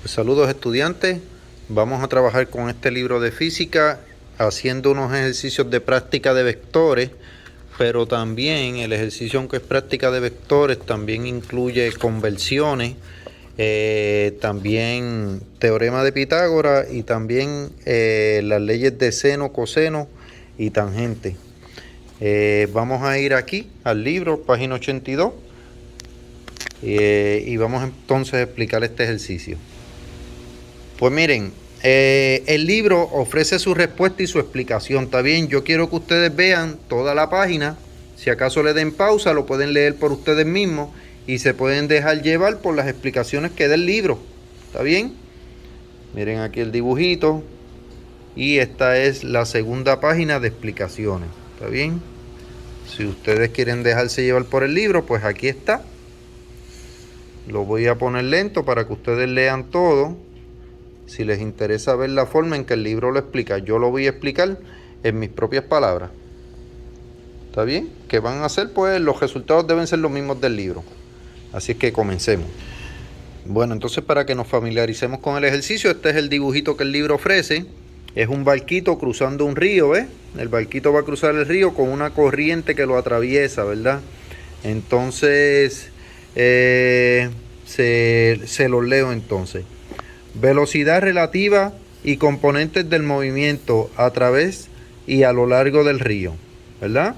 Saludos estudiantes, vamos a trabajar con este libro de física haciendo unos ejercicios de práctica de vectores, pero también el ejercicio, aunque es práctica de vectores, también incluye conversiones, también teorema de Pitágoras y también las leyes de seno, coseno y tangente. Vamos a ir aquí al libro, página 82, y vamos entonces a explicar este ejercicio. Pues miren, el libro ofrece su respuesta y su explicación. Está bien, yo quiero que ustedes vean toda la página. Si acaso le den pausa, lo pueden leer por ustedes mismos y se pueden dejar llevar por las explicaciones que da el libro. ¿Está bien? Miren aquí el dibujito. Y esta es la segunda página de explicaciones. ¿Está bien? Si ustedes quieren dejarse llevar por el libro, pues aquí está. Lo voy a poner lento para que ustedes lean todo. Si les interesa ver la forma en que el libro lo explica, yo lo voy a explicar en mis propias palabras. ¿Está bien? ¿Qué van a hacer? Pues los resultados deben ser los mismos del libro. Así es que comencemos. Bueno, entonces para que nos familiaricemos con el ejercicio, este es el dibujito que el libro ofrece. Es un barquito cruzando un río, ¿ves? El barquito va a cruzar el río con una corriente que lo atraviesa, ¿verdad? Entonces, se los leo entonces. Velocidad relativa y componentes del movimiento a través y a lo largo del río, ¿verdad?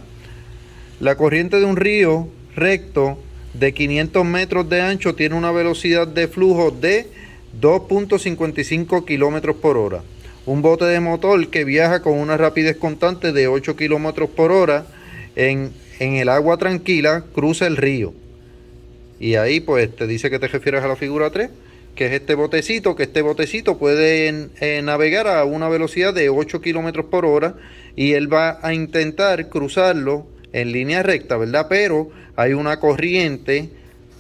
La corriente de un río recto de 500 metros de ancho tiene una velocidad de flujo de 2.55 kilómetros por hora. Un bote de motor que viaja con una rapidez constante de 8 kilómetros por hora en el agua tranquila cruza el río. Y ahí pues te dice que te refieres a la figura 3. Que es este botecito, que este botecito puede navegar a una velocidad de 8 kilómetros por hora y él va a intentar cruzarlo en línea recta, ¿verdad? Pero hay una corriente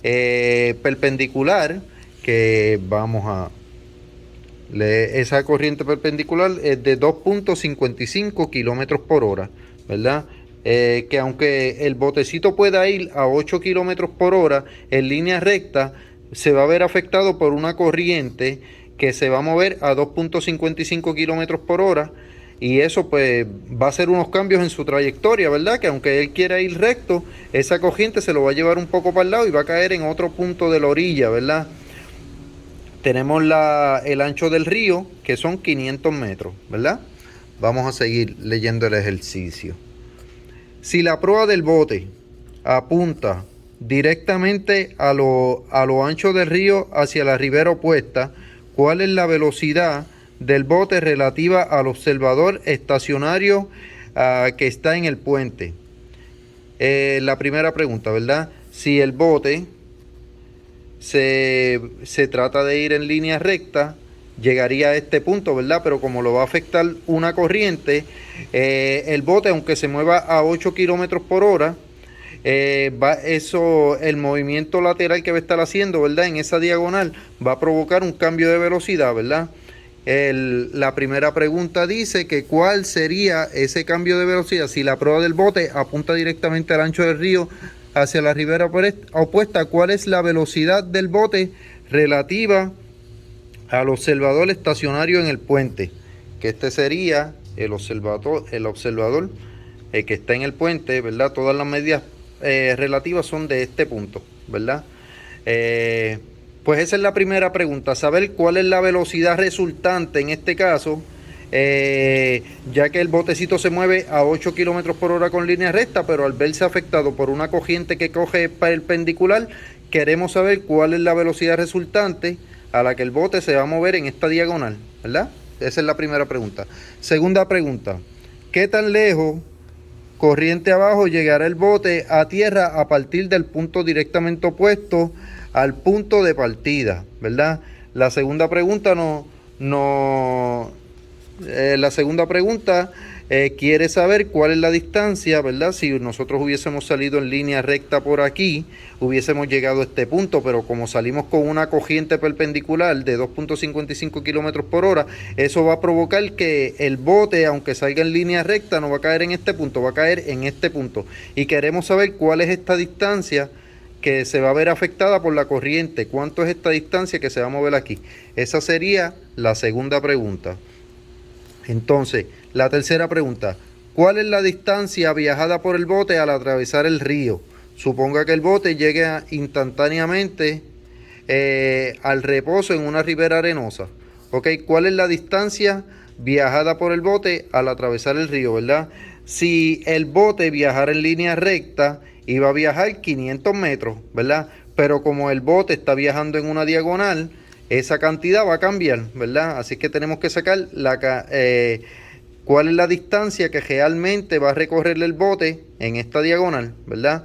perpendicular que vamos a leer. Esa corriente perpendicular es de 2.55 kilómetros por hora, ¿verdad? Que aunque el botecito pueda ir a 8 kilómetros por hora en línea recta, se va a ver afectado por una corriente que se va a mover a 2.55 kilómetros por hora y eso pues va a hacer unos cambios en su trayectoria, ¿verdad? Que aunque él quiera ir recto, esa corriente se lo va a llevar un poco para el lado y va a caer en otro punto de la orilla, ¿verdad? Tenemos el ancho del río, que son 500 metros, ¿verdad? Vamos a seguir leyendo el ejercicio. Si la proa del bote apunta directamente a lo ancho del río hacia la ribera opuesta, ¿cuál es la velocidad del bote relativa al observador estacionario que está en el puente? La primera pregunta, ¿verdad? Si el bote se trata de ir en línea recta, llegaría a este punto, ¿verdad? Pero como lo va a afectar una corriente, el bote, aunque se mueva a 8 kilómetros por hora, el movimiento lateral que va a estar haciendo, ¿verdad? En esa diagonal va a provocar un cambio de velocidad, ¿verdad? La primera pregunta dice que cuál sería ese cambio de velocidad si la proa del bote apunta directamente al ancho del río hacia la ribera opuesta. ¿Cuál es la velocidad del bote relativa al observador estacionario en el puente? Que este sería el observador que está en el puente, ¿verdad? Todas las medidas relativas son de este punto, ¿verdad? Pues esa es la primera pregunta, saber cuál es la velocidad resultante en este caso, ya que el botecito se mueve a 8 kilómetros por hora con línea recta, pero al verse afectado por una corriente que coge perpendicular, queremos saber cuál es la velocidad resultante a la que el bote se va a mover en esta diagonal, ¿verdad? Esa es la primera pregunta. Segunda pregunta, ¿qué tan lejos corriente abajo llegará el bote a tierra a partir del punto directamente opuesto al punto de partida, ¿verdad? La segunda pregunta quiere saber cuál es la distancia, ¿verdad? Si nosotros hubiésemos salido en línea recta por aquí, hubiésemos llegado a este punto, pero como salimos con una corriente perpendicular de 2.55 kilómetros por hora, eso va a provocar que el bote, aunque salga en línea recta, no va a caer en este punto, va a caer en este punto. Y queremos saber cuál es esta distancia que se va a ver afectada por la corriente. ¿Cuánto es esta distancia que se va a mover aquí? Esa sería la segunda pregunta. Entonces, la tercera pregunta. ¿Cuál es la distancia viajada por el bote al atravesar el río? Suponga que el bote llegue instantáneamente al reposo en una ribera arenosa. ¿Ok? ¿Cuál es la distancia viajada por el bote al atravesar el río, verdad? Si el bote viajara en línea recta, iba a viajar 500 metros, ¿verdad? Pero como el bote está viajando en una diagonal, esa cantidad va a cambiar, ¿verdad? Así que tenemos que sacar cuál es la distancia que realmente va a recorrer el bote en esta diagonal, ¿verdad?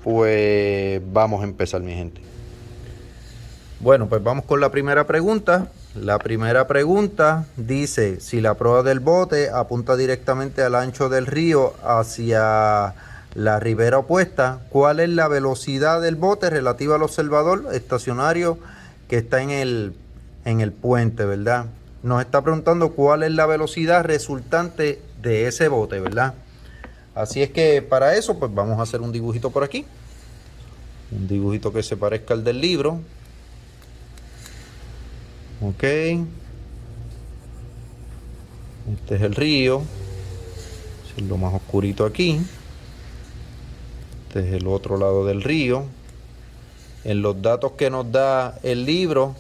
Pues vamos a empezar, mi gente. Bueno, pues vamos con la primera pregunta. La primera pregunta dice, si la proa del bote apunta directamente al ancho del río hacia la ribera opuesta, ¿cuál es la velocidad del bote relativa al observador estacionario que está en el puente, ¿verdad? Nos está preguntando cuál es la velocidad resultante de ese bote, ¿verdad? Así es que para eso, pues vamos a hacer un dibujito por aquí. Un dibujito que se parezca al del libro. Ok. Este es el río. Este es lo más oscurito aquí. Este es el otro lado del río. En los datos que nos da el libro,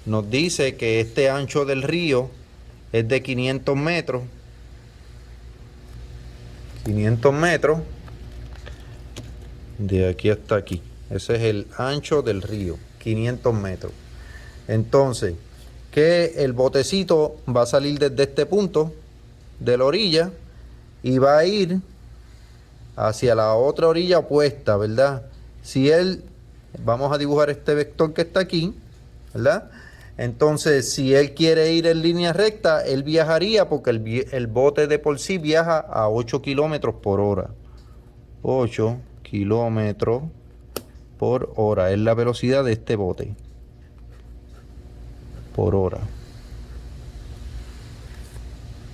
nos dice que este ancho del río es de 500 metros. 500 metros. De aquí hasta aquí. Ese es el ancho del río. 500 metros. Entonces, que el botecito va a salir desde este punto de la orilla y va a ir hacia la otra orilla opuesta, ¿verdad? Si él, vamos a dibujar este vector que está aquí, ¿verdad? Entonces, si él quiere ir en línea recta, él viajaría porque el bote de por sí viaja a 8 kilómetros por hora. 8 kilómetros por hora es la velocidad de este bote. Por hora.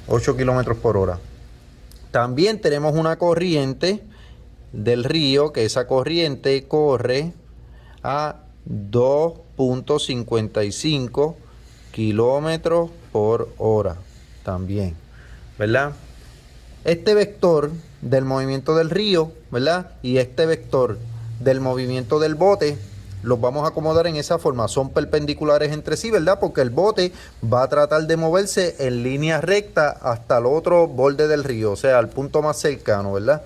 8 kilómetros por hora. También tenemos una corriente del río, que esa corriente corre a 2.55 kilómetros por hora. También, ¿verdad? Este vector del movimiento del río, ¿verdad? Y este vector del movimiento del bote, los vamos a acomodar en esa forma. Son perpendiculares entre sí, ¿verdad? Porque el bote va a tratar de moverse en línea recta hasta el otro borde del río, o sea, al punto más cercano, ¿verdad?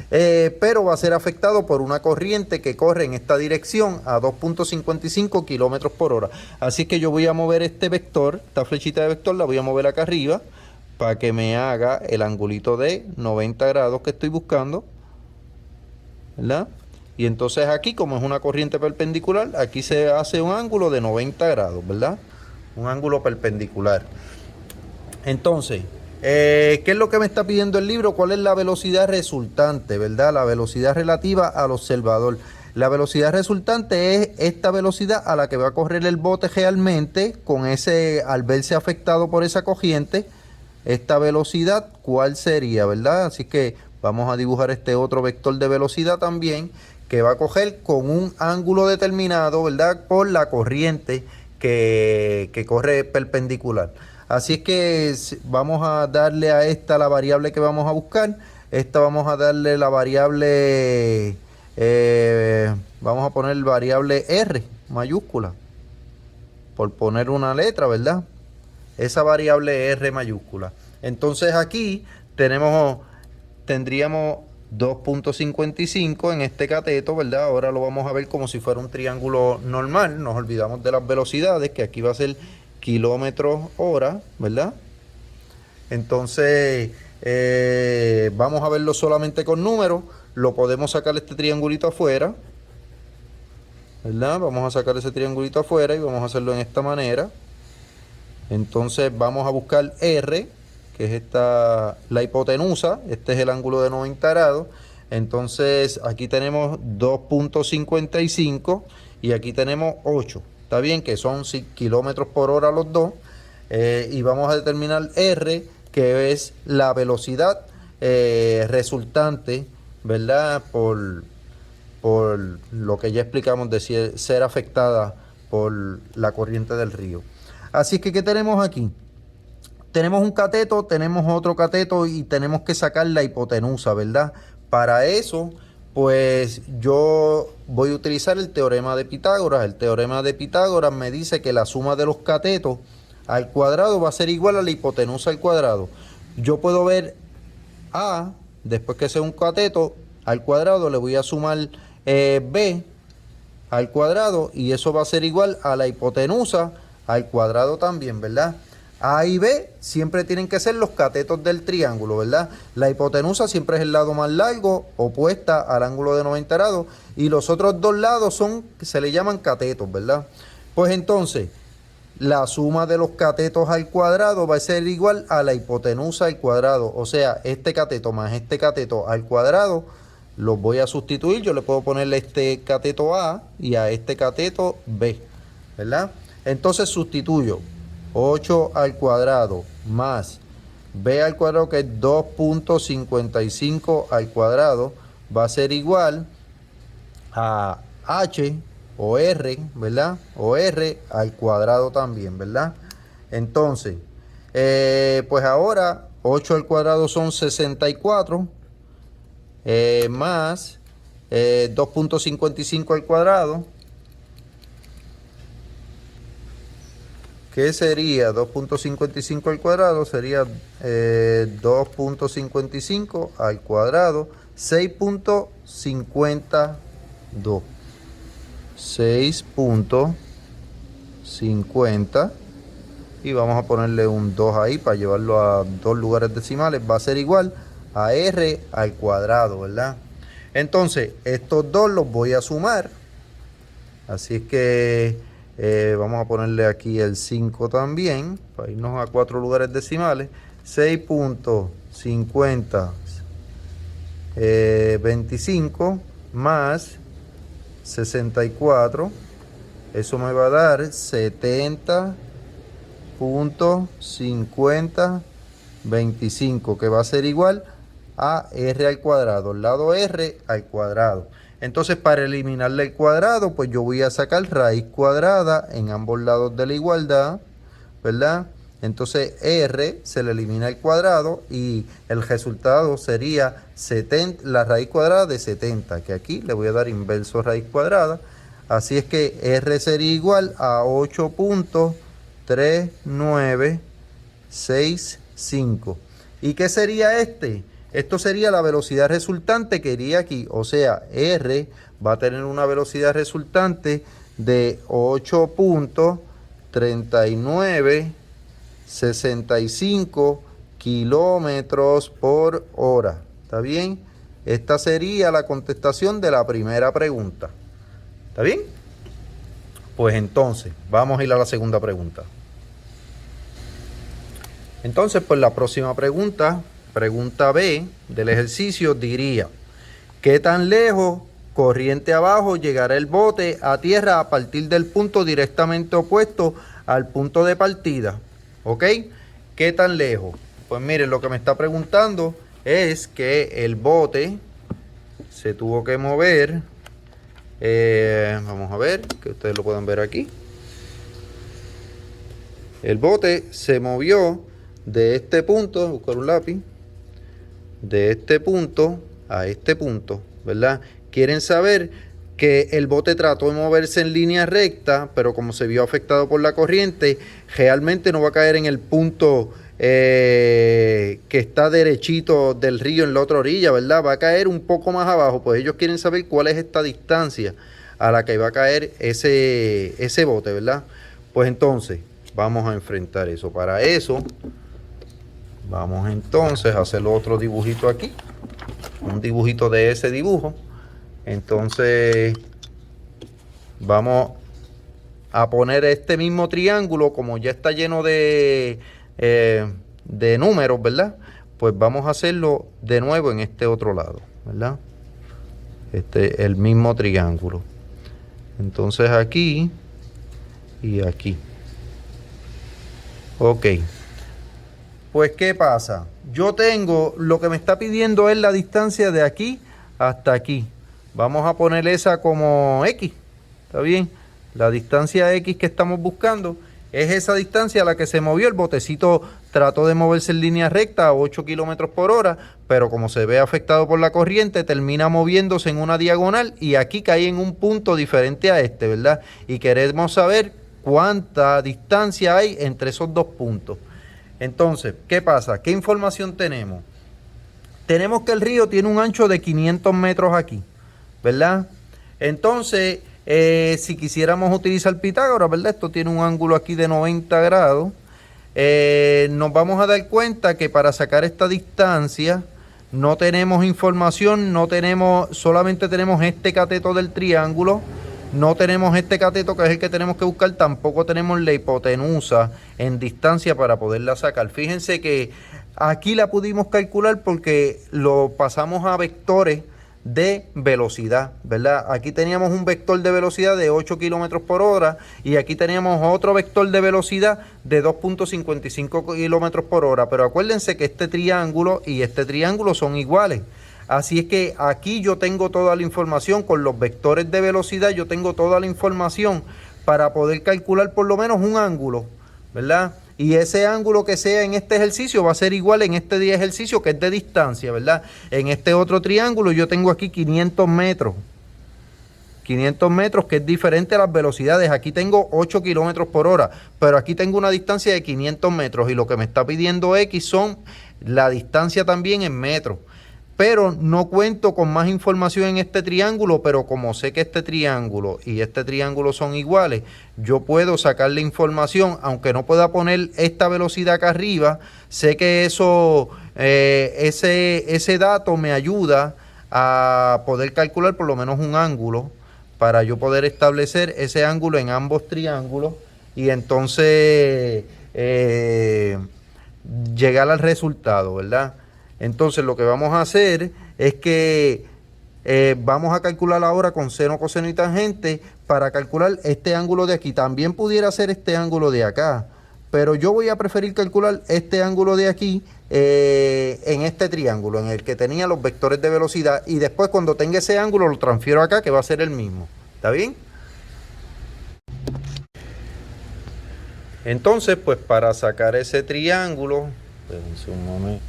Pero va a ser afectado por una corriente que corre en esta dirección a 2.55 kilómetros por hora. Así que yo voy a mover este vector, esta flechita de vector la voy a mover acá arriba para que me haga el angulito de 90 grados que estoy buscando, ¿verdad? Y entonces aquí, como es una corriente perpendicular, aquí se hace un ángulo de 90 grados, ¿verdad? Un ángulo perpendicular. Entonces, ¿qué es lo que me está pidiendo el libro? ¿Cuál es la velocidad resultante, verdad? La velocidad relativa al observador. La velocidad resultante es esta velocidad a la que va a correr el bote realmente, al verse afectado por esa corriente. Esta velocidad, ¿cuál sería, verdad? Así que vamos a dibujar este otro vector de velocidad también, que va a coger con un ángulo determinado, ¿verdad? Por la corriente que corre perpendicular. Así es que vamos a darle a esta la variable que vamos a buscar. Esta vamos a darle la variable, vamos a poner variable R mayúscula, por poner una letra, ¿verdad? Esa variable R mayúscula. Entonces aquí tendríamos 2.55 en este cateto, ¿verdad? Ahora lo vamos a ver como si fuera un triángulo normal. Nos olvidamos de las velocidades, que aquí va a ser kilómetros hora, ¿verdad? Entonces, vamos a verlo solamente con números. Lo podemos sacar este triangulito afuera, ¿verdad? Vamos a sacar ese triangulito afuera y vamos a hacerlo en esta manera. Entonces vamos a buscar R, que es la hipotenusa. Este es el ángulo de 90 grados. Entonces aquí tenemos 2.55 y aquí tenemos 8. Está bien que son kilómetros por hora los dos. Y vamos a determinar R, que es la velocidad resultante, ¿verdad? por lo que ya explicamos de ser afectada por la corriente del río. Así es que, ¿qué tenemos aquí? Tenemos un cateto, tenemos otro cateto y tenemos que sacar la hipotenusa, ¿verdad? Para eso, pues yo voy a utilizar el teorema de Pitágoras. El teorema de Pitágoras me dice que la suma de los catetos al cuadrado va a ser igual a la hipotenusa al cuadrado. Yo puedo ver A, después que sea un cateto, al cuadrado le voy a sumar B al cuadrado y eso va a ser igual a la hipotenusa al cuadrado también, ¿verdad? A y B siempre tienen que ser los catetos del triángulo, ¿verdad? La hipotenusa siempre es el lado más largo, opuesta al ángulo de 90 grados, y los otros dos lados se le llaman catetos, ¿verdad? Pues entonces, la suma de los catetos al cuadrado va a ser igual a la hipotenusa al cuadrado. O sea, este cateto más este cateto al cuadrado los voy a sustituir. Yo le puedo ponerle este cateto A y a este cateto B, ¿verdad? Entonces sustituyo 8 al cuadrado más B al cuadrado, que es 2.55 al cuadrado, va a ser igual a H o R, ¿verdad? O R al cuadrado también, ¿verdad? Entonces, pues ahora 8 al cuadrado son 64, más 2.55 al cuadrado, ¿qué sería? 2.55 al cuadrado sería 2.55 al cuadrado, 6.52. 6.50 y vamos a ponerle un 2 ahí para llevarlo a dos lugares decimales. Va a ser igual a R al cuadrado, ¿verdad? Entonces, estos dos los voy a sumar. Así es que vamos a ponerle aquí el 5 también, para irnos a 4 lugares decimales. 6.50 25 más 64, eso me va a dar 70.5025, que va a ser igual a R al cuadrado, el lado R al cuadrado. Entonces, para eliminarle el cuadrado, pues yo voy a sacar raíz cuadrada en ambos lados de la igualdad, ¿verdad? Entonces R se le elimina el cuadrado y el resultado sería 70, la raíz cuadrada de 70, que aquí le voy a dar inverso raíz cuadrada. Así es que R sería igual a 8.3965. ¿Y qué sería este? Esto sería la velocidad resultante que iría aquí. O sea, R va a tener una velocidad resultante de 8.3965 kilómetros por hora. ¿Está bien? Esta sería la contestación de la primera pregunta. ¿Está bien? Pues entonces, vamos a ir a la segunda pregunta. Entonces, pues la próxima pregunta, pregunta B del ejercicio, diría: ¿qué tan lejos, corriente abajo, llegará el bote a tierra a partir del punto directamente opuesto al punto de partida? ¿Ok? ¿Qué tan lejos? Pues miren, lo que me está preguntando es que el bote se tuvo que mover. Vamos a ver, que ustedes lo puedan ver aquí. El bote se movió de este punto, buscar un lápiz, de este punto a este punto, ¿verdad? Quieren saber que el bote trató de moverse en línea recta, pero como se vio afectado por la corriente, realmente no va a caer en el punto que está derechito del río en la otra orilla, ¿verdad? Va a caer un poco más abajo. Pues ellos quieren saber cuál es esta distancia a la que va a caer ese bote, ¿verdad? Pues entonces vamos a enfrentar eso. Para eso vamos entonces a hacer otro dibujito aquí, un dibujito de ese dibujo. Entonces vamos a poner este mismo triángulo, como ya está lleno de números, ¿verdad? Pues vamos a hacerlo de nuevo en este otro lado, ¿verdad? El mismo triángulo. Entonces aquí y aquí. Ok. Pues ¿qué pasa? Yo tengo, lo que me está pidiendo es la distancia de aquí hasta aquí. Vamos a poner esa como X. ¿Está bien? La distancia X que estamos buscando es esa distancia a la que se movió. El botecito trató de moverse en línea recta a 8 kilómetros por hora, pero como se ve afectado por la corriente, termina moviéndose en una diagonal y aquí cae en un punto diferente a este, ¿verdad? Y queremos saber cuánta distancia hay entre esos dos puntos. Entonces, ¿qué pasa? ¿Qué información tenemos? Tenemos que el río tiene un ancho de 500 metros aquí, ¿verdad? Entonces, si quisiéramos utilizar Pitágoras, ¿verdad? Esto tiene un ángulo aquí de 90 grados. Nos vamos a dar cuenta que para sacar esta distancia no tenemos información, solamente tenemos este cateto del triángulo, no tenemos este cateto que es el que tenemos que buscar, tampoco tenemos la hipotenusa en distancia para poderla sacar. Fíjense que aquí la pudimos calcular porque lo pasamos a vectores de velocidad, ¿verdad? Aquí teníamos un vector de velocidad de 8 kilómetros por hora y aquí teníamos otro vector de velocidad de 2.55 kilómetros por hora, pero acuérdense que este triángulo y este triángulo son iguales, así es que aquí yo tengo toda la información con los vectores de velocidad, yo tengo toda la información para poder calcular por lo menos un ángulo, ¿verdad? Y ese ángulo que sea en este ejercicio va a ser igual en este ejercicio que es de distancia, ¿verdad? En este otro triángulo yo tengo aquí 500 metros. 500 metros que es diferente a las velocidades. Aquí tengo 8 kilómetros por hora, pero aquí tengo una distancia de 500 metros y lo que me está pidiendo X son la distancia también en metros. Pero no cuento con más información en este triángulo, pero como sé que este triángulo y este triángulo son iguales, yo puedo sacar la información, aunque no pueda poner esta velocidad acá arriba, sé que eso, ese dato me ayuda a poder calcular por lo menos un ángulo, para yo poder establecer ese ángulo en ambos triángulos y entonces llegar al resultado, ¿verdad? Entonces lo que vamos a hacer es que vamos a calcular ahora con seno, coseno y tangente para calcular este ángulo de aquí. También pudiera ser este ángulo de acá, pero yo voy a preferir calcular este ángulo de aquí en este triángulo, en el que tenía los vectores de velocidad, y después cuando tenga ese ángulo lo transfiero acá, que va a ser el mismo. ¿Está bien? Entonces, pues para sacar ese triángulo, espérense un momento.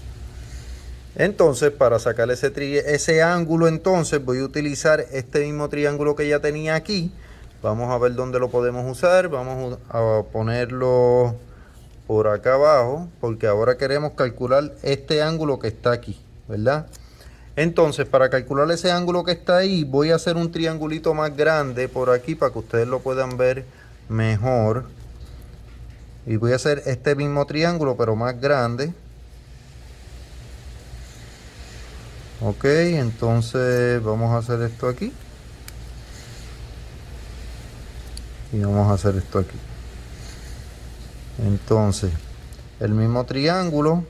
Entonces, para sacar ese ángulo, entonces voy a utilizar este mismo triángulo que ya tenía aquí. Vamos a ver dónde lo podemos usar. Vamos a ponerlo por acá abajo, porque ahora queremos calcular este ángulo que está aquí, ¿verdad? Entonces, para calcular ese ángulo que está ahí, voy a hacer un triangulito más grande por aquí para que ustedes lo puedan ver mejor. Y voy a hacer este mismo triángulo, pero más grande. Ok, entonces vamos a hacer esto aquí. Y vamos a hacer esto aquí. Entonces, el mismo triángulo,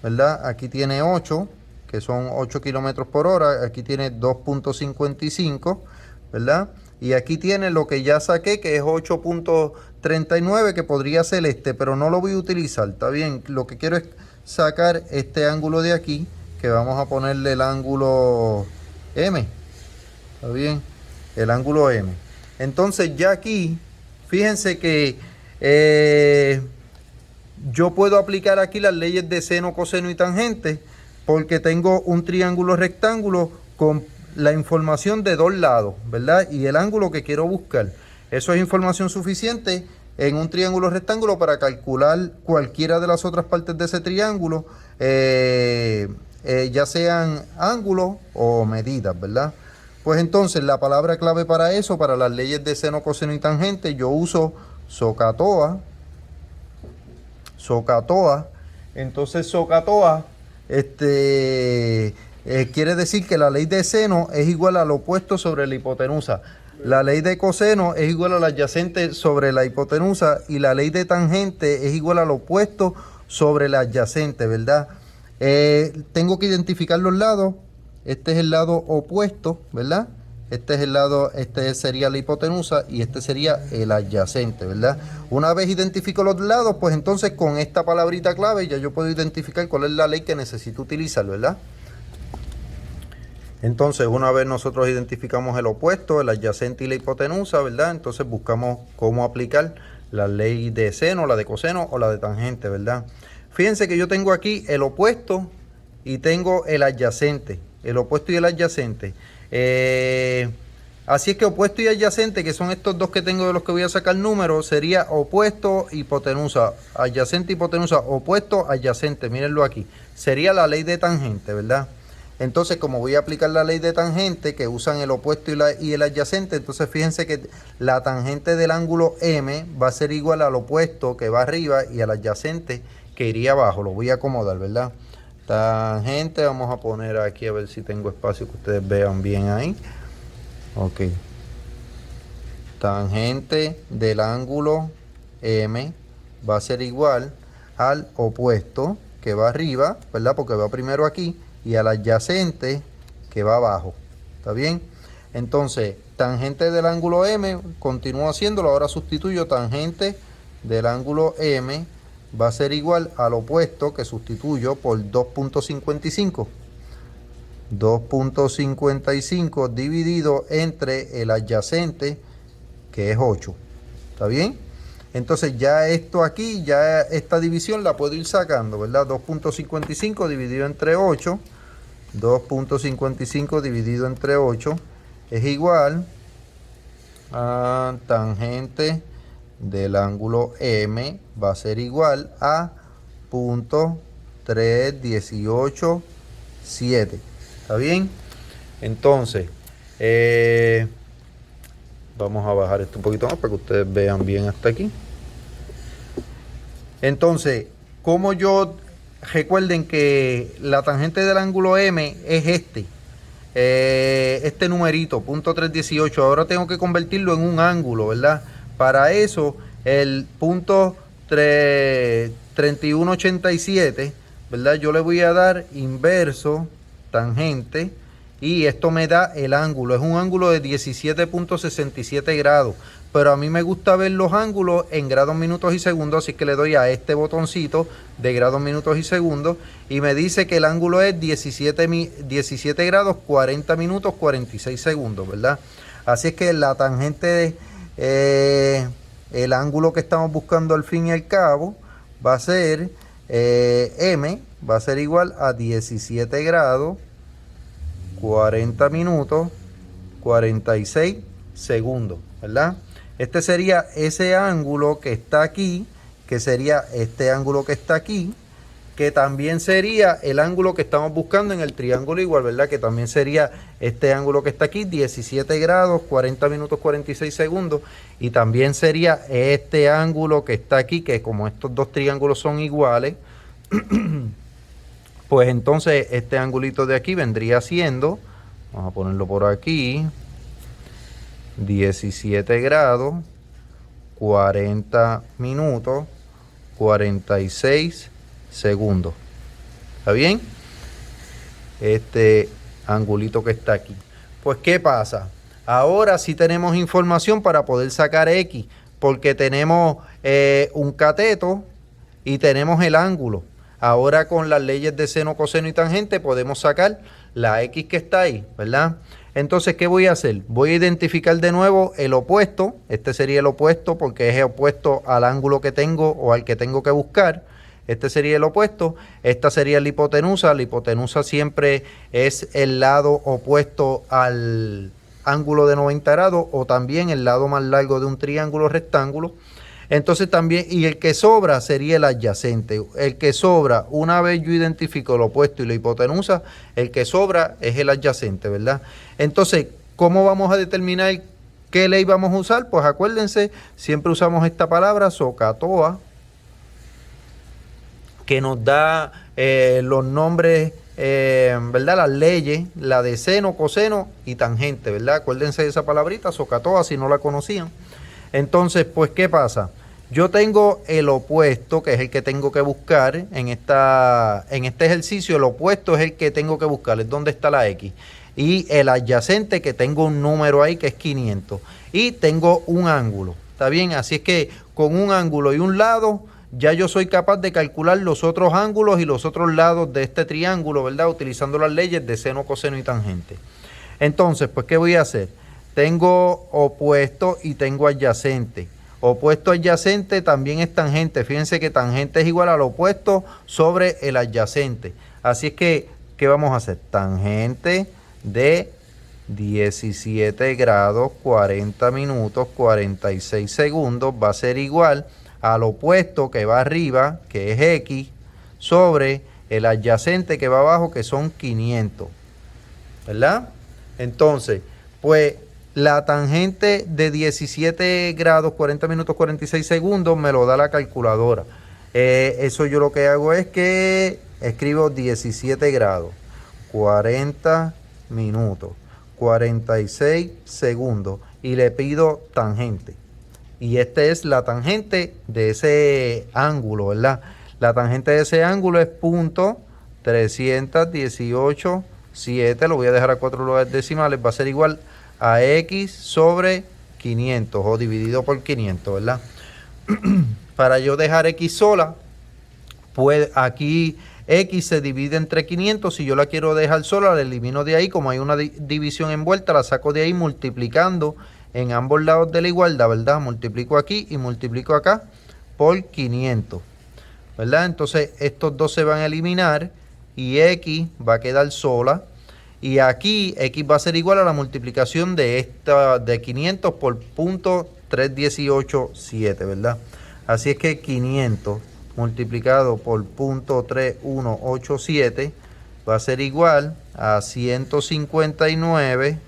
¿verdad? Aquí tiene 8, que son 8 kilómetros por hora. Aquí tiene 2.55, ¿verdad? Y aquí tiene lo que ya saqué, que es 8.39, que podría ser este, pero no lo voy a utilizar, ¿está bien? Lo que quiero es sacar este ángulo de aquí, que vamos a ponerle el ángulo M, ¿está bien? El ángulo M. Entonces ya aquí, fíjense que yo puedo aplicar aquí las leyes de seno, coseno y tangente, porque tengo un triángulo rectángulo con la información de dos lados, ¿verdad? Y el ángulo que quiero buscar. Eso es información suficiente en un triángulo rectángulo para calcular cualquiera de las otras partes de ese triángulo, ya sean ángulos o medidas, ¿verdad? Pues entonces la palabra clave para eso, para las leyes de seno, coseno y tangente, yo uso SOHCAHTOA. Entonces SOHCAHTOA quiere decir que la ley de seno es igual al opuesto sobre la hipotenusa. La ley de coseno es igual al adyacente sobre la hipotenusa y la ley de tangente es igual al opuesto sobre la adyacente, ¿verdad? Tengo que identificar los lados. Este es el lado opuesto, ¿verdad? Este es el lado, este sería la hipotenusa y este sería el adyacente, ¿verdad? Una vez identifico los lados, pues entonces con esta palabrita clave ya yo puedo identificar cuál es la ley que necesito utilizar, ¿verdad? Entonces, una vez nosotros identificamos el opuesto, el adyacente y la hipotenusa, ¿verdad? Entonces buscamos cómo aplicar la ley de seno, la de coseno o la de tangente, ¿verdad? Fíjense que yo tengo aquí el opuesto y tengo el adyacente. El opuesto y el adyacente. Así es que opuesto y adyacente, que son estos dos que tengo de los que voy a sacar números, sería opuesto, hipotenusa, adyacente, hipotenusa, opuesto, adyacente. Mírenlo aquí. Sería la ley de tangente, ¿verdad? Entonces, como voy a aplicar la ley de tangente, que usan el opuesto y el adyacente, entonces fíjense que la tangente del ángulo M va a ser igual al opuesto que va arriba y al adyacente que iría abajo. Lo voy a acomodar, ¿verdad? Tangente, vamos a poner aquí a ver si tengo espacio que ustedes vean bien ahí. Ok. Tangente del ángulo M va a ser igual al opuesto que va arriba, ¿verdad? Porque va primero aquí, y al adyacente que va abajo. ¿Está bien? Entonces, tangente del ángulo M, continúo haciéndolo, ahora sustituyo tangente del ángulo M va a ser igual al opuesto que sustituyo por 2.55. 2.55 dividido entre el adyacente, que es 8. ¿Está bien? Entonces ya esto aquí, ya esta división la puedo ir sacando, ¿verdad? 2.55 dividido entre 8. 2.55 dividido entre 8 es igual a tangente del ángulo M va a ser igual a .3187. ¿Está bien? Entonces, vamos a bajar esto un poquito más para que ustedes vean bien hasta aquí. Entonces, como yo... Recuerden que la tangente del ángulo M es este numerito, .318. Ahora tengo que convertirlo en un ángulo, ¿verdad? Para eso, el .3187, ¿verdad? Yo le voy a dar inverso tangente y esto me da el ángulo. Es un ángulo de 17.67 grados. Pero a mí me gusta ver los ángulos en grados, minutos y segundos, así que le doy a este botoncito de grados, minutos y segundos y me dice que el ángulo es 17 grados, 40 minutos, 46 segundos, ¿verdad? Así es que la tangente, el ángulo que estamos buscando al fin y al cabo, va a ser M, va a ser igual a 17 grados, 40 minutos, 46 segundos, ¿verdad? Este sería ese ángulo que está aquí, que sería este ángulo que está aquí, que también sería el ángulo que estamos buscando en el triángulo igual, ¿verdad? Que también sería este ángulo que está aquí, 17 grados, 40 minutos, 46 segundos. Y también sería este ángulo que está aquí, que como estos dos triángulos son iguales, pues entonces este angulito de aquí vendría siendo, vamos a ponerlo por aquí, 17 grados, 40 minutos, 46 segundos. ¿Está bien? Este angulito que está aquí. Pues, ¿qué pasa? Ahora sí tenemos información para poder sacar X, porque tenemos un cateto y tenemos el ángulo. Ahora con las leyes de seno, coseno y tangente podemos sacar la X que está ahí, ¿verdad? Entonces, ¿qué voy a hacer? Voy a identificar de nuevo el opuesto. Este sería el opuesto porque es opuesto al ángulo que tengo o al que tengo que buscar. Este sería el opuesto. Esta sería la hipotenusa. La hipotenusa siempre es el lado opuesto al ángulo de 90 grados o también el lado más largo de un triángulo rectángulo. Entonces también, y el que sobra sería el adyacente. El que sobra, una vez yo identifico el opuesto y la hipotenusa, el que sobra es el adyacente, ¿verdad? Entonces, ¿cómo vamos a determinar qué ley vamos a usar? Pues acuérdense, siempre usamos esta palabra, SOHCAHTOA, que nos da los nombres, ¿verdad? Las leyes, la de seno, coseno y tangente, ¿verdad? Acuérdense de esa palabrita, SOHCAHTOA, si no la conocían. Entonces, pues, ¿qué pasa? Yo tengo el opuesto, que es el que tengo que buscar en este ejercicio. El opuesto es el que tengo que buscar, es donde está la X. Y el adyacente, que tengo un número ahí, que es 500. Y tengo un ángulo, ¿está bien? Así es que con un ángulo y un lado, ya yo soy capaz de calcular los otros ángulos y los otros lados de este triángulo, ¿verdad? Utilizando las leyes de seno, coseno y tangente. Entonces, pues, ¿qué voy a hacer? Tengo opuesto y tengo adyacente. Opuesto adyacente también es tangente. Fíjense que tangente es igual al opuesto sobre el adyacente. Así es que, ¿qué vamos a hacer? Tangente de 17 grados, 40 minutos, 46 segundos va a ser igual al opuesto que va arriba, que es X, sobre el adyacente que va abajo, que son 500. ¿Verdad? Entonces, pues la tangente de 17 grados, 40 minutos, 46 segundos me lo da la calculadora. Eso yo lo que hago es que escribo 17 grados, 40 minutos, 46 segundos y le pido tangente. Y esta es la tangente de ese ángulo, ¿verdad? La tangente de ese ángulo es punto 318,7, lo voy a dejar a 4 lugares decimales, va a ser igual a X sobre 500 o dividido por 500, ¿verdad? Para yo dejar X sola, pues aquí X se divide entre 500, si yo la quiero dejar sola, la elimino de ahí, como hay una división envuelta, la saco de ahí multiplicando en ambos lados de la igualdad, ¿verdad? Multiplico aquí y multiplico acá por 500, ¿verdad? Entonces estos dos se van a eliminar y X va a quedar sola. Y aquí X va a ser igual a la multiplicación de esta de 500 por punto 318,7, ¿verdad? Así es que 500 multiplicado por punto 3187 va a ser igual a 159,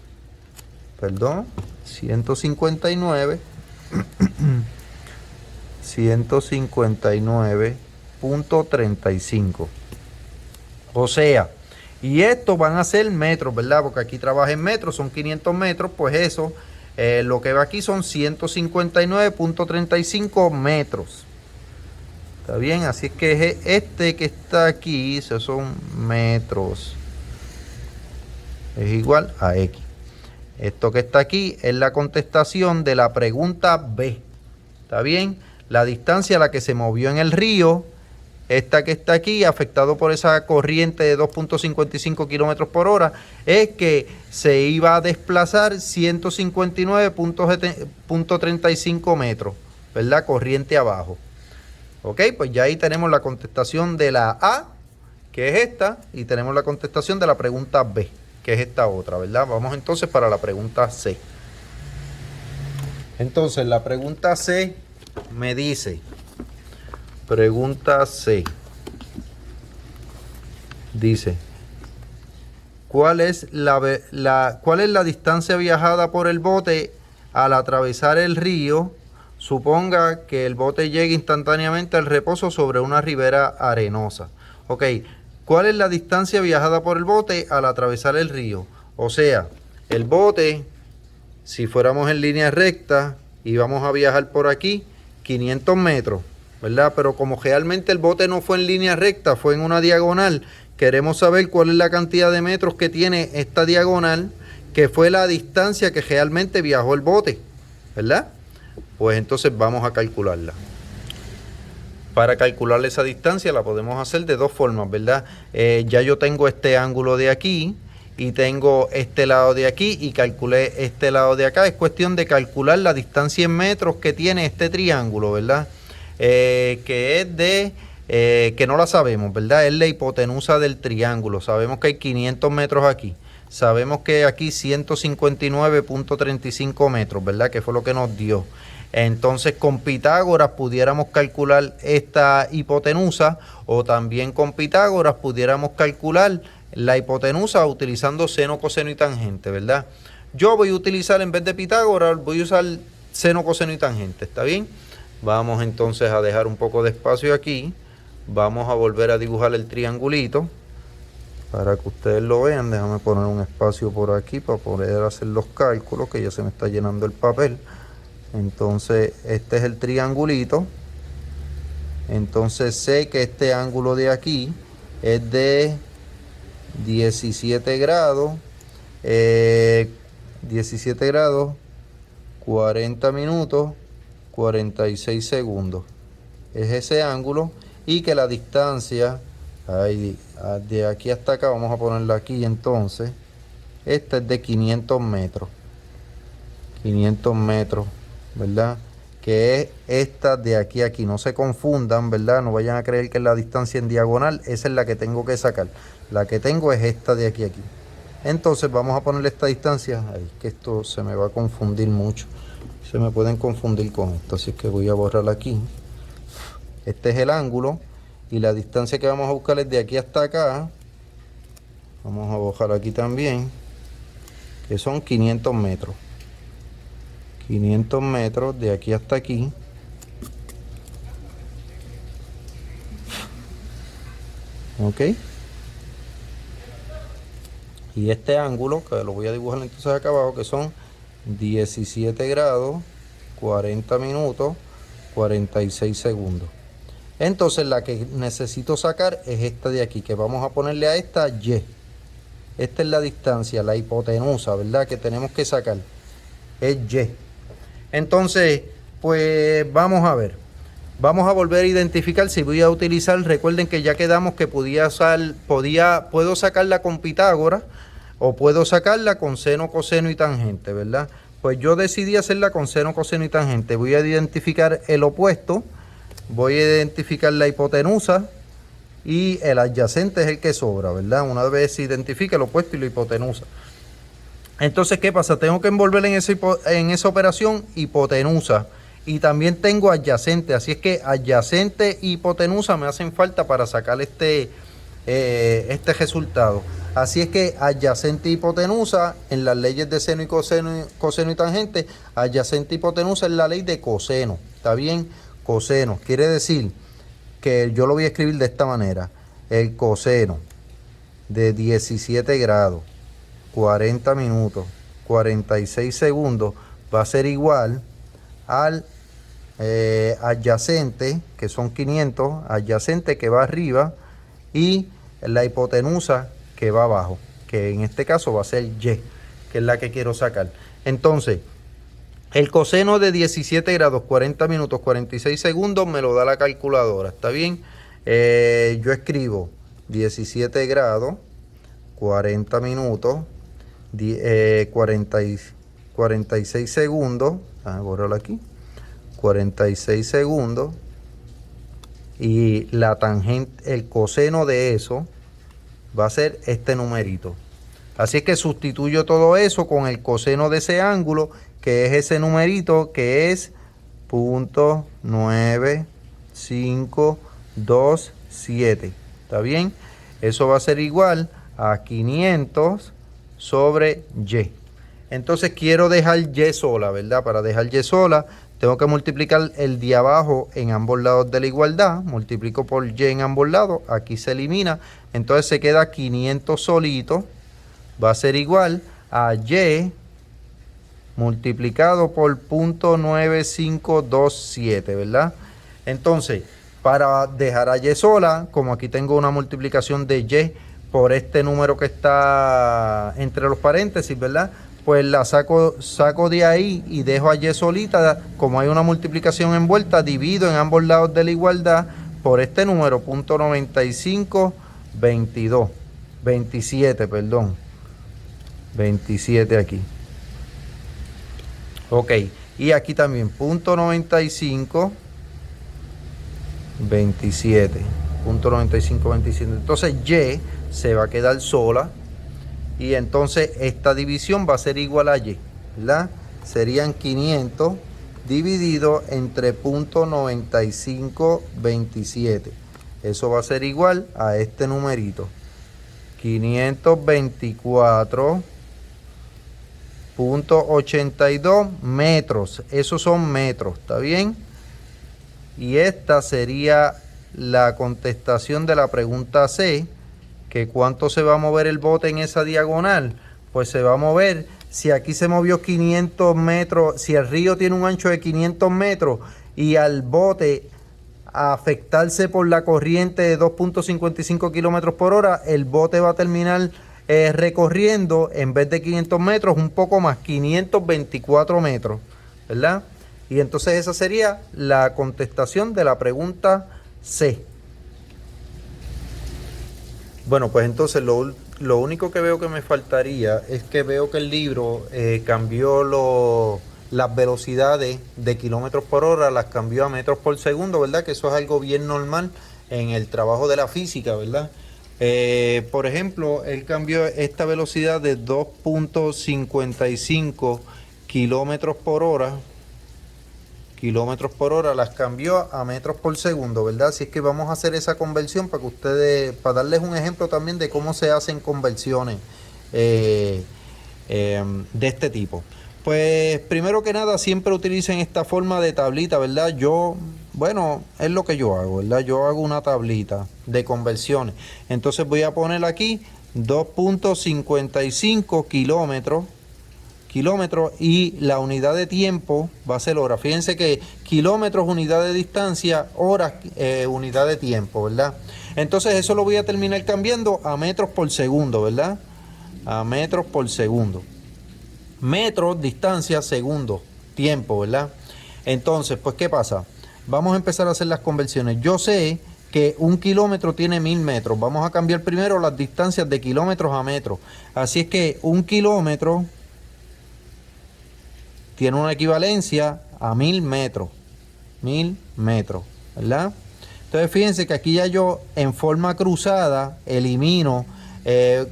perdón, 159.35. O sea, y estos van a ser metros, ¿verdad? Porque aquí trabaja en metros, son 500 metros, pues eso, lo que va aquí son 159.35 metros. ¿Está bien? Así es que este que está aquí, esos son metros, es igual a X. Esto que está aquí es la contestación de la pregunta B. ¿Está bien? La distancia a la que se movió en el río, esta que está aquí, afectado por esa corriente de 2.55 kilómetros por hora, es que se iba a desplazar 159.35 metros, ¿verdad? Corriente abajo. Ok, pues ya ahí tenemos la contestación de la A, que es esta, y tenemos la contestación de la pregunta B, que es esta otra, ¿verdad? Vamos entonces para la pregunta C. Entonces, la pregunta C me dice, pregunta C, dice, ¿cuál es la distancia viajada por el bote al atravesar el río? Suponga que el bote llegue instantáneamente al reposo sobre una ribera arenosa. Ok, ¿cuál es la distancia viajada por el bote al atravesar el río? O sea, el bote, si fuéramos en línea recta y vamos a viajar por aquí, 500 metros, ¿verdad? Pero como realmente el bote no fue en línea recta, fue en una diagonal, queremos saber cuál es la cantidad de metros que tiene esta diagonal, que fue la distancia que realmente viajó el bote, ¿verdad? Pues entonces vamos a calcularla. Para calcular esa distancia la podemos hacer de dos formas, ¿verdad? Ya yo tengo este ángulo de aquí y tengo este lado de aquí y calculé este lado de acá. Es cuestión de calcular la distancia en metros que tiene este triángulo, ¿verdad? Que es de, que no la sabemos, ¿verdad? Es la hipotenusa del triángulo. Sabemos que hay 500 metros aquí. Sabemos que aquí 159.35 metros, ¿verdad? Que fue lo que nos dio. Entonces con Pitágoras pudiéramos calcular esta hipotenusa, o también con Pitágoras pudiéramos calcular la hipotenusa utilizando seno, coseno y tangente, ¿verdad? Yo voy a utilizar, en vez de Pitágoras, voy a usar seno, coseno y tangente, ¿está bien? Vamos entonces a dejar un poco de espacio aquí. Vamos a volver a dibujar el triangulito para que ustedes lo vean. Déjame poner un espacio por aquí para poder hacer los cálculos, que ya se me está llenando el papel. Entonces este es el triangulito. Entonces sé que este ángulo de aquí es de 17 grados, 17 grados, 40 minutos, 46 segundos. es ese ángulo y que la distancia de aquí hasta acá, vamos a ponerla aquí entonces, esta es de 500 metros. 500 metros, ¿verdad? Que es esta de aquí a aquí. No se confundan, ¿verdad? No vayan a creer que es la distancia en diagonal. Esa es la que tengo que sacar. La que tengo es esta de aquí a aquí. Entonces vamos a ponerle esta distancia. Ay, que esto se me va a confundir mucho. Se me pueden confundir con esto. Así que voy a borrar aquí. Este es el ángulo. Y la distancia que vamos a buscar es de aquí hasta acá. Vamos a borrar aquí también. Que son 500 metros. 500 metros de aquí hasta aquí. Ok. Y este ángulo, que lo voy a dibujar entonces acá abajo, que son 17 grados, 40 minutos, 46 segundos. Entonces la que necesito sacar es esta de aquí, que vamos a ponerle a esta Y. Esta es la distancia, la hipotenusa, ¿verdad? Que tenemos que sacar. Es Y. Entonces, pues vamos a ver. Vamos a volver a identificar si voy a utilizar. Recuerden que ya quedamos que puedo sacarla con Pitágoras o puedo sacarla con seno, coseno y tangente, ¿verdad? Pues yo decidí hacerla con seno, coseno y tangente. Voy a identificar el opuesto, voy a identificar la hipotenusa y el adyacente es el que sobra, ¿verdad? Una vez se identifica el opuesto y la hipotenusa. Entonces, ¿qué pasa? Tengo que envolver en esa operación hipotenusa. Y también tengo adyacente. Así es que adyacente y hipotenusa me hacen falta para sacar este resultado. Así es que adyacente y hipotenusa en las leyes de seno y coseno y tangente. Adyacente y hipotenusa es la ley de coseno. ¿Está bien? Coseno. Quiere decir que yo lo voy a escribir de esta manera. El coseno de 17 grados. 40 minutos, 46 segundos, va a ser igual al adyacente, que son 500, adyacente que va arriba, y la hipotenusa que va abajo, que en este caso va a ser Y, que es la que quiero sacar. Entonces, el coseno de 17 grados, 40 minutos, 46 segundos, me lo da la calculadora, ¿está bien? Yo escribo 17 grados, 40 minutos, 46 segundos, borrarlo aquí, 46 segundos, y la tangente, el coseno de eso va a ser este numerito. Así es que sustituyo todo eso con el coseno de ese ángulo, que es ese numerito, que es .9527. ¿Está bien? Eso va a ser igual a 500 sobre Y. Entonces quiero dejar Y sola, ¿verdad? Para dejar Y sola, tengo que multiplicar el de abajo en ambos lados de la igualdad. Multiplico por Y en ambos lados. Aquí se elimina. Entonces se queda 500 solito. Va a ser igual a Y multiplicado por .9527, ¿verdad? Entonces, para dejar a Y sola, como aquí tengo una multiplicación de Y por este número que está entre los paréntesis, ¿verdad? Pues la saco de ahí y dejo a Y solita. Como hay una multiplicación envuelta, divido en ambos lados de la igualdad por este número, .9522, 27, perdón. 27 aquí. Ok, y aquí también, .95, 27. .9527. Entonces Y se va a quedar sola. Y entonces esta división va a ser igual a Y, ¿verdad? Serían 500 dividido entre .9527. Eso va a ser igual a este numerito. 524.82 metros. Esos son metros, ¿está bien? Y esta sería la contestación de la pregunta C, que cuánto se va a mover el bote en esa diagonal. Pues se va a mover, si aquí se movió 500 metros, si el río tiene un ancho de 500 metros y al bote a afectarse por la corriente de 2.55 kilómetros por hora, el bote va a terminar recorriendo, en vez de 500 metros, un poco más, 524 metros, ¿verdad? Y entonces esa sería la contestación de la pregunta C. Bueno, pues entonces lo único que veo que me faltaría es que veo que el libro cambió las velocidades de kilómetros por hora, las cambió a metros por segundo, ¿verdad? Que eso es algo bien normal en el trabajo de la física, ¿verdad? Por ejemplo, él cambió esta velocidad de 2.55 kilómetros por hora, las cambió a metros por segundo, ¿verdad? Así es que vamos a hacer esa conversión para que ustedes, para darles un ejemplo también de cómo se hacen conversiones de este tipo. Pues primero que nada, siempre utilicen esta forma de tablita, ¿verdad? Bueno, es lo que yo hago, ¿verdad? Yo hago una tablita de conversiones. Entonces voy a poner aquí 2.55 kilómetros y la unidad de tiempo va a ser hora. Fíjense que kilómetros, unidad de distancia, horas, unidad de tiempo, ¿verdad? Entonces eso lo voy a terminar cambiando a metros por segundo, ¿verdad? A metros por segundo. Metros, distancia, segundo, tiempo, ¿verdad? Entonces, pues, ¿qué pasa? Vamos a empezar a hacer las conversiones. Yo sé que 1 kilómetro tiene 1000 metros. Vamos a cambiar primero las distancias de kilómetros a metros. Así es que 1 kilómetro tiene una equivalencia a 1000 metros. 1000 metros, ¿verdad? Entonces, fíjense que aquí ya yo en forma cruzada elimino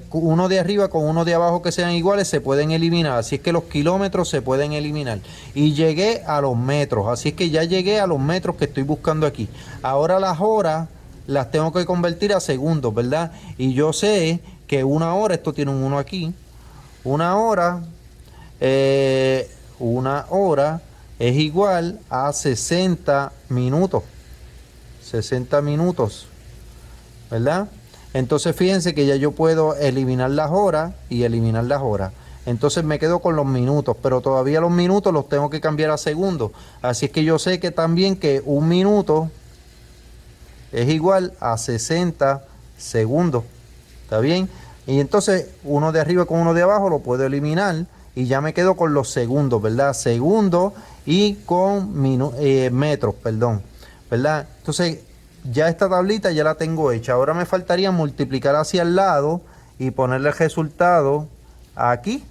uno de arriba con uno de abajo que sean iguales, se pueden eliminar. Así es que los kilómetros se pueden eliminar. Y llegué a los metros. Así es que ya llegué a los metros que estoy buscando aquí. Ahora las horas las tengo que convertir a segundos, ¿verdad? Y yo sé que una hora, esto tiene un 1 aquí, una hora es igual a 60 minutos. 60 minutos, ¿verdad? Entonces fíjense que ya yo puedo eliminar las horas y eliminar las horas. Entonces me quedo con los minutos, pero todavía los minutos los tengo que cambiar a segundos. Así es que yo sé que también que 1 minuto es igual a 60 segundos. ¿Está bien? Y entonces uno de arriba con uno de abajo lo puedo eliminar y ya me quedo con los segundos, ¿verdad? Segundos y con metros, perdón, ¿verdad? Entonces ya esta tablita ya la tengo hecha. Ahora me faltaría multiplicar hacia el lado y ponerle el resultado aquí.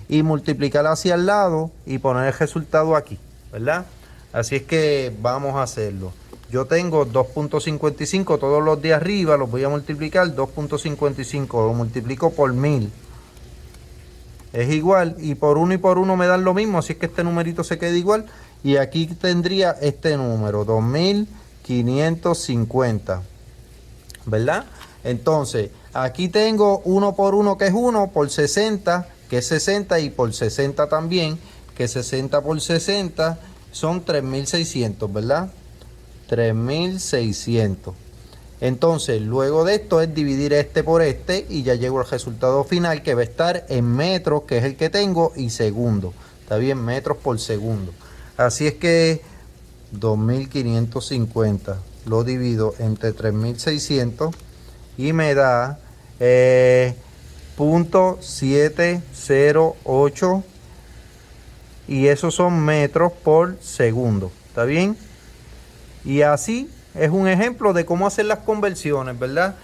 Y multiplicar hacia el lado y poner el resultado aquí, ¿verdad? Así es que vamos a hacerlo. Yo tengo 2.55, todos los de arriba los voy a multiplicar. 2.55 lo multiplico por 1000. Es igual, y por 1 y por 1 me dan lo mismo, así es que este numerito se queda igual. Y aquí tendría este número, 2550, ¿verdad? Entonces, aquí tengo 1 por 1 que es 1, por 60, que es 60, y por 60 también, que 60 por 60 son 3600, ¿verdad? 3600. Entonces, luego de esto es dividir este por este y ya llego al resultado final, que va a estar en metros, que es el que tengo, y segundo. Está bien, metros por segundo. Así es que 2550 lo divido entre 3600 y me da .708, y esos son metros por segundo. ¿Está bien? Y así es un ejemplo de cómo hacer las conversiones, ¿verdad?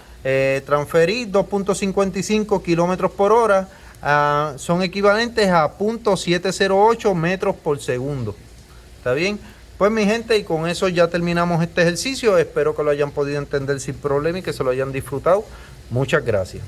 Transferir 2.55 kilómetros por hora son equivalentes a .708 metros por segundo. ¿Está bien? Pues mi gente, y con eso ya terminamos este ejercicio. Espero que lo hayan podido entender sin problema y que se lo hayan disfrutado. Muchas gracias.